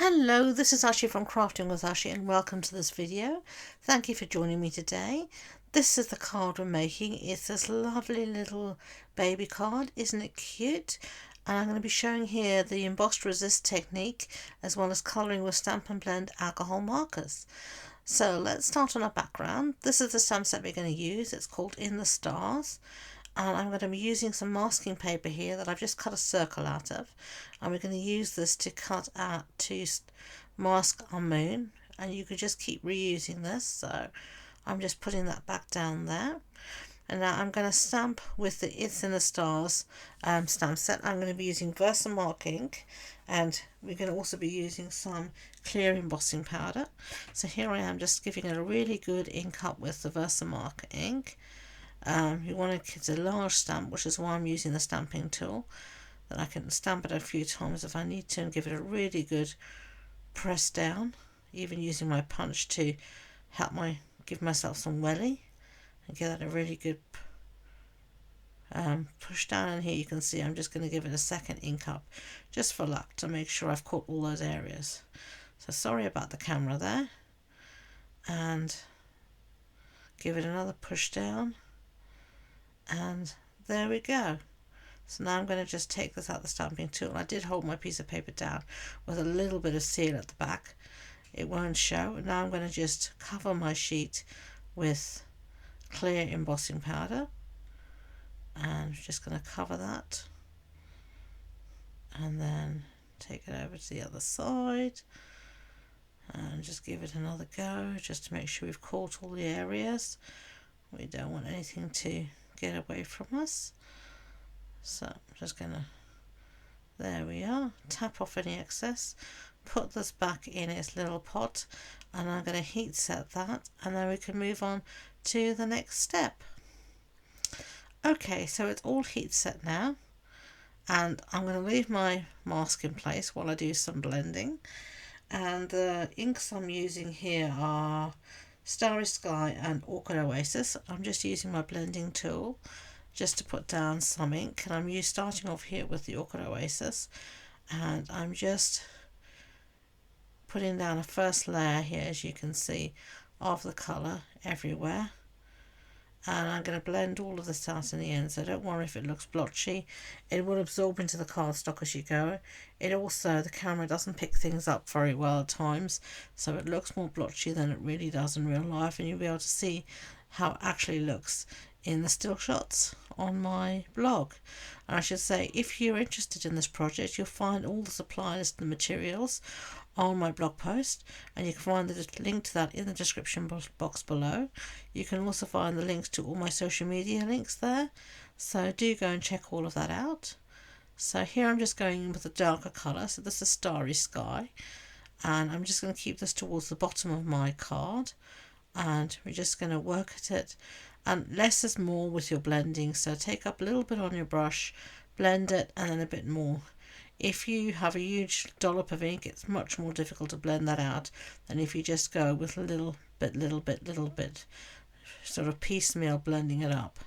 Hello, this is Ashee from Crafting with Ashee and welcome to this video. Thank you for joining me today. This is the card we're making. It's this lovely little baby card. Isn't it cute? And I'm going to be showing here the Emboss Resist Technique as well as colouring with Stampin' Blend alcohol markers. So let's start on our background. This is the stamp set we're going to use. It's called In the Stars. And I'm going to be using some masking paper here that I've just cut a circle out of, and we're going to use this to cut out to mask our moon, and you could just keep reusing this. So I'm just putting that back down there, and now I'm going to stamp with the It's in the Stars stamp set. I'm going to be using Versamark ink, and we're going to also be using some clear embossing powder. So here I am just giving it a really good ink up with the Versamark ink. You want to get a large stamp, which is why I'm using the stamping tool, that I can stamp it a few times if I need to and give it a really good press down, even using my punch to help give myself some welly and get that a really good push down. And here you can see I'm just going to give it a second ink up just for luck to make sure I've caught all those areas. So sorry about the camera there, and give it another push down. And there we go. So now I'm going to just take this out the stamping tool. I did hold my piece of paper down with a little bit of seal at the back. It won't show. Now I'm going to just cover my sheet with clear embossing powder. And I'm just going to cover that. And then take it over to the other side. And just give it another go, just to make sure we've caught all the areas. We don't want anything to get away from us. So I'm just gonna, there we are, tap off any excess, put this back in its little pot, and I'm going to heat set that, and then we can move on to the next step. Okay, so it's all heat set now, and I'm going to leave my mask in place while I do some blending. And the inks I'm using here are Starry Sky and Orchid Oasis. I'm just using my blending tool just to put down some ink, and I'm starting off here with the Orchid Oasis, and I'm just putting down a first layer here, as you can see, of the colour everywhere. And I'm going to blend all of this out in the end, so don't worry if it looks blotchy. It will absorb into the cardstock as you go. It also, the camera doesn't pick things up very well at times, so it looks more blotchy than it really does in real life, and you'll be able to see how it actually looks in the still shots on my blog. And I should say, if you're interested in this project, you'll find all the supply list and the materials on my blog post, and you can find the link to that in the description box below. You can also find the links to all my social media links there, so do go and check all of that out. So here I'm just going in with a darker colour, so this is Starry Sky, and I'm just going to keep this towards the bottom of my card, and we're just going to work at it, and less is more with your blending, so take up a little bit on your brush, blend it, and then a bit more. If you have a huge dollop of ink, it's much more difficult to blend that out than if you just go with a little bit, sort of piecemeal blending it up.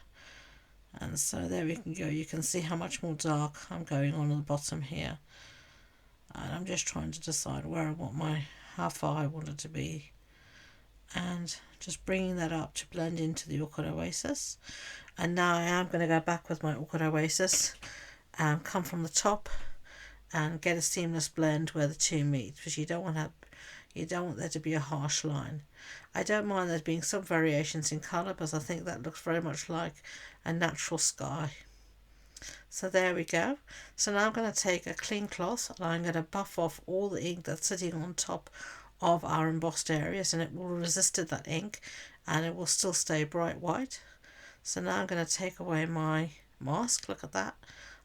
And so there we can go. You can see how much more dark I'm going on at the bottom here. And I'm just trying to decide where I want how far I want it to be. And just bringing that up to blend into the Orchid Oasis. And now I am going to go back with my Orchid Oasis and come from the top and get a seamless blend where the two meet, because you don't want there to be a harsh line. I don't mind there being some variations in colour, because I think that looks very much like a natural sky. So there we go. So now I'm going to take a clean cloth and I'm going to buff off all the ink that's sitting on top of our embossed areas, and it will resist that ink and it will still stay bright white. So now I'm going to take away my mask. Look at that.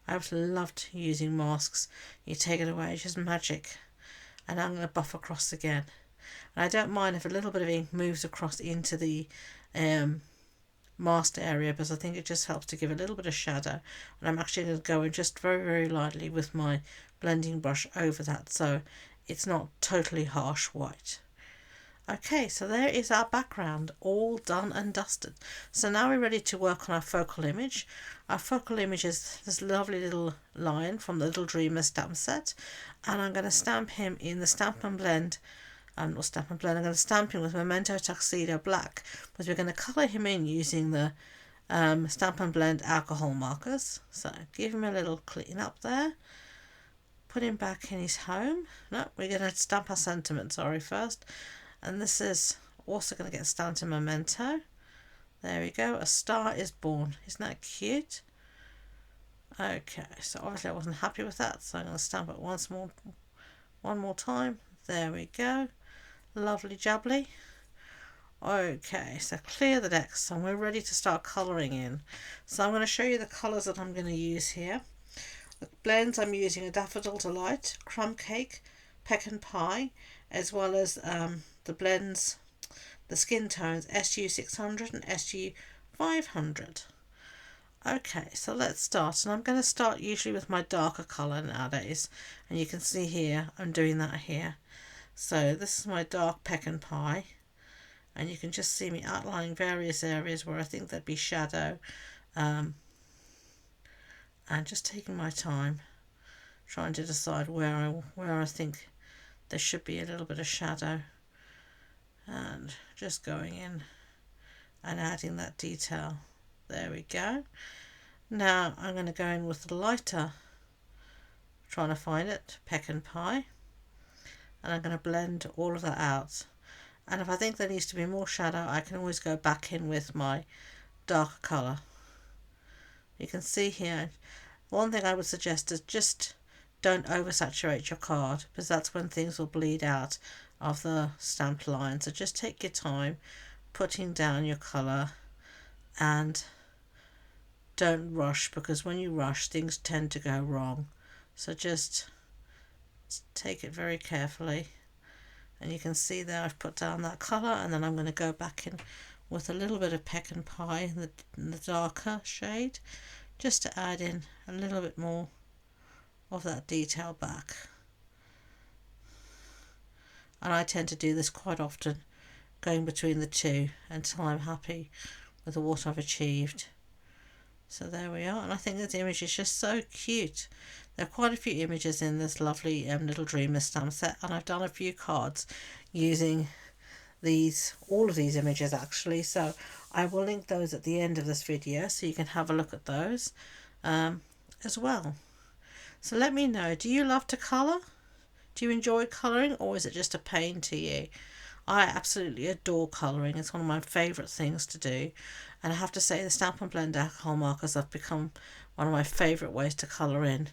I've loved using masks. You take it away, it's just magic. And I'm going to buff across again. And I don't mind if a little bit of ink moves across into the masked area, because I think it just helps to give a little bit of shadow. And I'm actually going to go in just very, very lightly with my blending brush over that, so it's not totally harsh white. Okay, so there is our background all done and dusted. So now we're ready to work on our focal image. Our focal image is this lovely little lion from the Little Dreamer stamp set, and I'm going to stamp him in the Stamp and Blend. Not Stamp and Blend, I'm going to stamp him with Memento Tuxedo Black, because we're going to colour him in using the Stamp and Blend alcohol markers. So give him a little clean up there. Put him back in his home. No, we're going to stamp our sentiment, first. And this is also going to get stamped in Memento. There we go. A star is born. Isn't that cute? Okay, so obviously I wasn't happy with that, so I'm going to stamp it one more time. There we go. Lovely jubbly. Okay, so clear the decks and we're ready to start colouring in. So I'm going to show you the colours that I'm going to use here. The blends I'm using are Daffodil Delight, Crumb Cake, Pecan Pie, as well as the blends, the skin tones SU 600 and SU 500. Okay, so let's start, and I'm going to start usually with my darker colour nowadays, and you can see here I'm doing that here. So this is my dark Pecan Pie, and you can just see me outlining various areas where I think there'd be shadow, and just taking my time trying to decide where I think there should be a little bit of shadow, and just going in and adding that detail. There we go. Now I'm going to go in with the lighter, trying to find it, Pecan Pie, and I'm going to blend all of that out. And if I think there needs to be more shadow, I can always go back in with my darker colour. You can see here, one thing I would suggest is just don't oversaturate your card, because that's when things will bleed out of the stamped line. So just take your time putting down your colour, and don't rush, because when you rush things tend to go wrong. So just take it very carefully, and you can see there I've put down that colour, and then I'm going to go back in with a little bit of Pecan Pie in the darker shade, just to add in a little bit more of that detail back. And I tend to do this quite often, going between the two until I'm happy with what I've achieved. So there we are, and I think this image is just so cute. There are quite a few images in this lovely Little Dreamer stamp set, and I've done a few cards using all of these images actually, so I will link those at the end of this video so you can have a look at those as well. So let me know, do you love to colour? Do you enjoy colouring, or is it just a pain to you? I absolutely adore colouring. It's one of my favourite things to do, and I have to say the Stamp and Blend alcohol markers have become one of my favourite ways to colour in.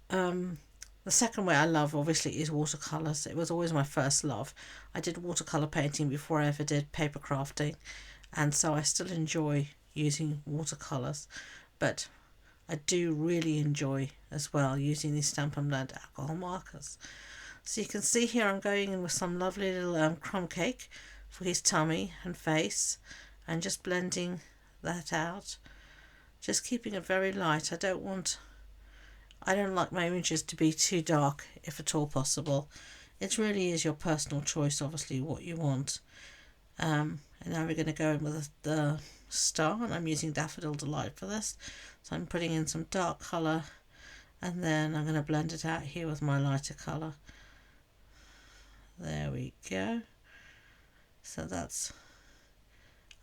The second way I love obviously is watercolours. It was always my first love. I did watercolour painting before I ever did paper crafting, and so I still enjoy using watercolours, but I do really enjoy as well using these Stamp and Blend alcohol markers. So you can see here I'm going in with some lovely little crumb cake for his tummy and face, and just blending that out, just keeping it very light. I don't like my images to be too dark if at all possible. It really is your personal choice, obviously, what you want. And now we're going to go in with the star, and I'm using Daffodil Delight for this. So I'm putting in some dark colour, and then I'm going to blend it out here with my lighter colour. There we go. So that's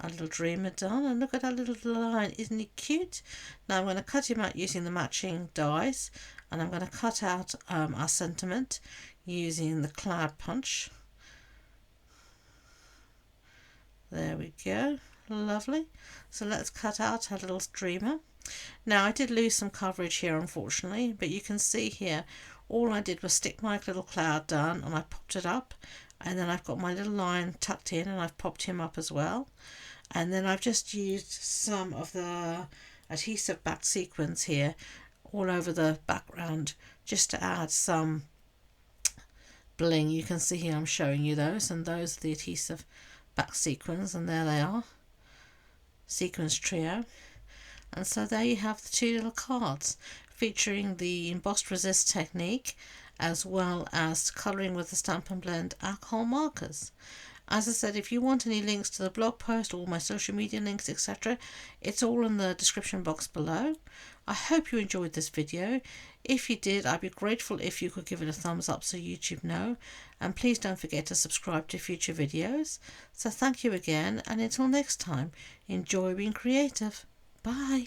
our little dreamer done, and look at that little line, isn't he cute? Now I'm going to cut him out using the matching dies, and I'm going to cut out our sentiment using the cloud punch. There we go, lovely. So let's cut out our little dreamer. Now I did lose some coverage here unfortunately, but you can see here all I did was stick my little cloud down and I popped it up, and then I've got my little line tucked in and I've popped him up as well. And then I've just used some of the adhesive back sequins here all over the background just to add some bling. You can see here I'm showing you those, and those are the adhesive back sequins, and there they are, sequins trio. And so there you have the two little cards featuring the Emboss Resist Technique as well as colouring with the Stamp and Blend alcohol markers. As I said, if you want any links to the blog post, all my social media links, etc., it's all in the description box below. I hope you enjoyed this video. If you did, I'd be grateful if you could give it a thumbs up so YouTube know, and please don't forget to subscribe to future videos. So thank you again, and until next time, enjoy being creative. Bye.